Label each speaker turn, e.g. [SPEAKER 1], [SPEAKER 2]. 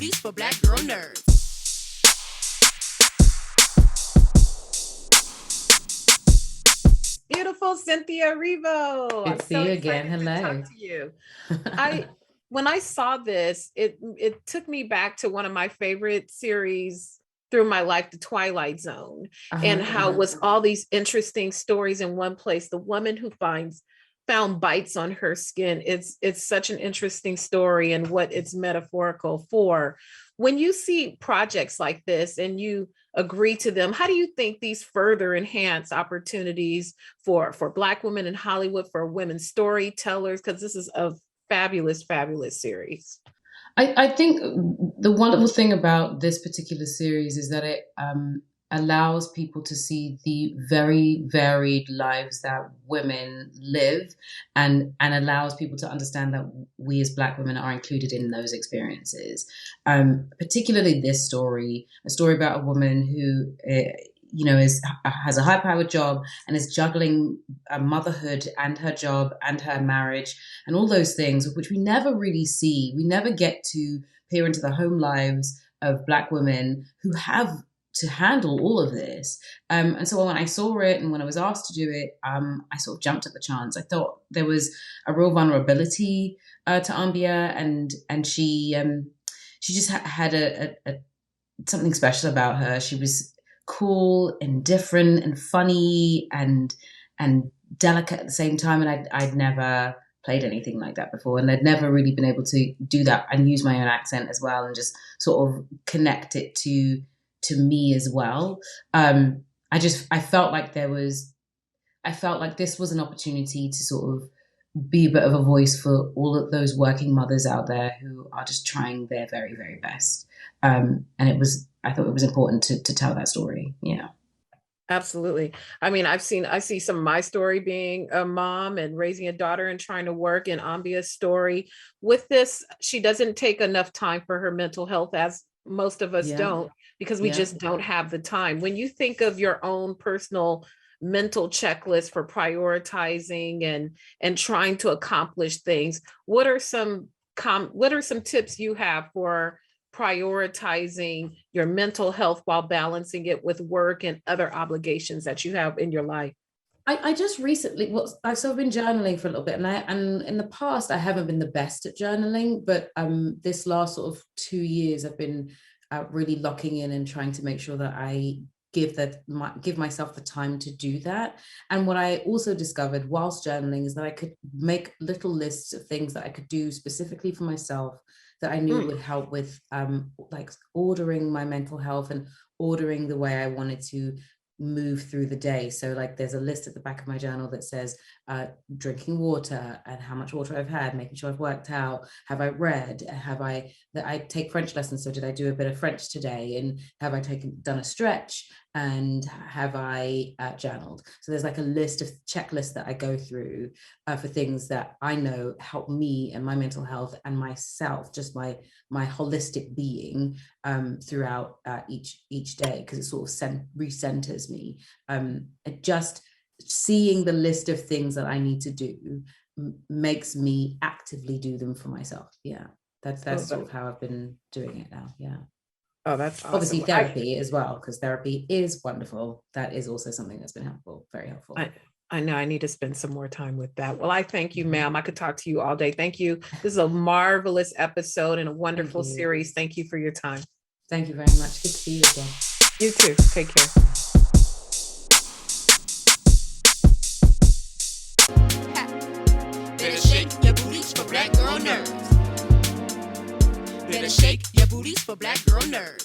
[SPEAKER 1] booties for black girl nerds.
[SPEAKER 2] Beautiful Cynthia Erivo.
[SPEAKER 3] Good to see you again. Hello.
[SPEAKER 2] To talk to you. When I saw this, it took me back to one of my favorite series through my life, The Twilight Zone, and how it was all these interesting stories in one place. The woman who found bites on her skin. It's such an interesting story and what it's metaphorical for. When you see projects like this and you agree to them, how do you think these further enhance opportunities for Black women in Hollywood, for women storytellers? Because this is a fabulous, fabulous series.
[SPEAKER 3] I think the wonderful thing about this particular series is that it allows people to see the very varied lives that women live, and allows people to understand that we as Black women are included in those experiences. Particularly this story, a story about a woman who has a high-powered job and is juggling motherhood and her job and her marriage and all those things, which we never really see. We never get to peer into the home lives of Black women who have to handle all of this. And so when I saw it and when I was asked to do it, I sort of jumped at the chance. I thought there was a real vulnerability to Ambia, and she just had a something special about her. She was cool and different and funny and delicate at the same time. And I'd never played anything like that before. And I'd never really been able to do that and use my own accent as well and just sort of connect it to me as well. I felt like this was an opportunity to sort of be a bit of a voice for all of those working mothers out there who are just trying their very, very best. And I thought it was important to tell that story. Yeah.
[SPEAKER 2] Absolutely. I mean, I see some of my story being a mom and raising a daughter and trying to work, in Ambia's story. With this, she doesn't take enough time for her mental health, as most of us don't, because we just don't have the time. When you think of your own personal mental checklist for prioritizing and trying to accomplish things, what are some tips you have for prioritizing your mental health while balancing it with work and other obligations that you have in your life?
[SPEAKER 3] I just recently, I've sort of been journaling for a little bit, and in the past I haven't been the best at journaling, but this last sort of 2 years I've been really locking in and trying to make sure that I give myself the time to do that. And what I also discovered whilst journaling is that I could make little lists of things that I could do specifically for myself that I knew would help with like ordering my mental health and ordering the way I wanted to move through the day. So like there's a list at the back of my journal that says drinking water and how much water I've had, making sure I've worked out, have I read, that I take French lessons, so did I do a bit of French today, and have I done a stretch, and have I journaled. So there's like a list of checklists that I go through for things that I know help me and my mental health and myself, just my holistic being throughout each day, because it sort of recenters me. Just seeing the list of things that I need to do makes me actively do them for myself. Yeah, that's sort of how I've been doing it now. Yeah.
[SPEAKER 2] Oh, that's awesome.
[SPEAKER 3] Obviously therapy as well, because therapy is wonderful. That is also something that's been helpful, very helpful.
[SPEAKER 2] I know I need to spend some more time with that. Well, I thank you, ma'am. I could talk to you all day. Thank you. This is a marvelous episode and a wonderful series. Thank you for your time.
[SPEAKER 3] Thank you very much. Good to see you again.
[SPEAKER 2] You too. Take care.
[SPEAKER 1] Better shake your booties for black girl nerds. Better shake your booties for black girl nerds.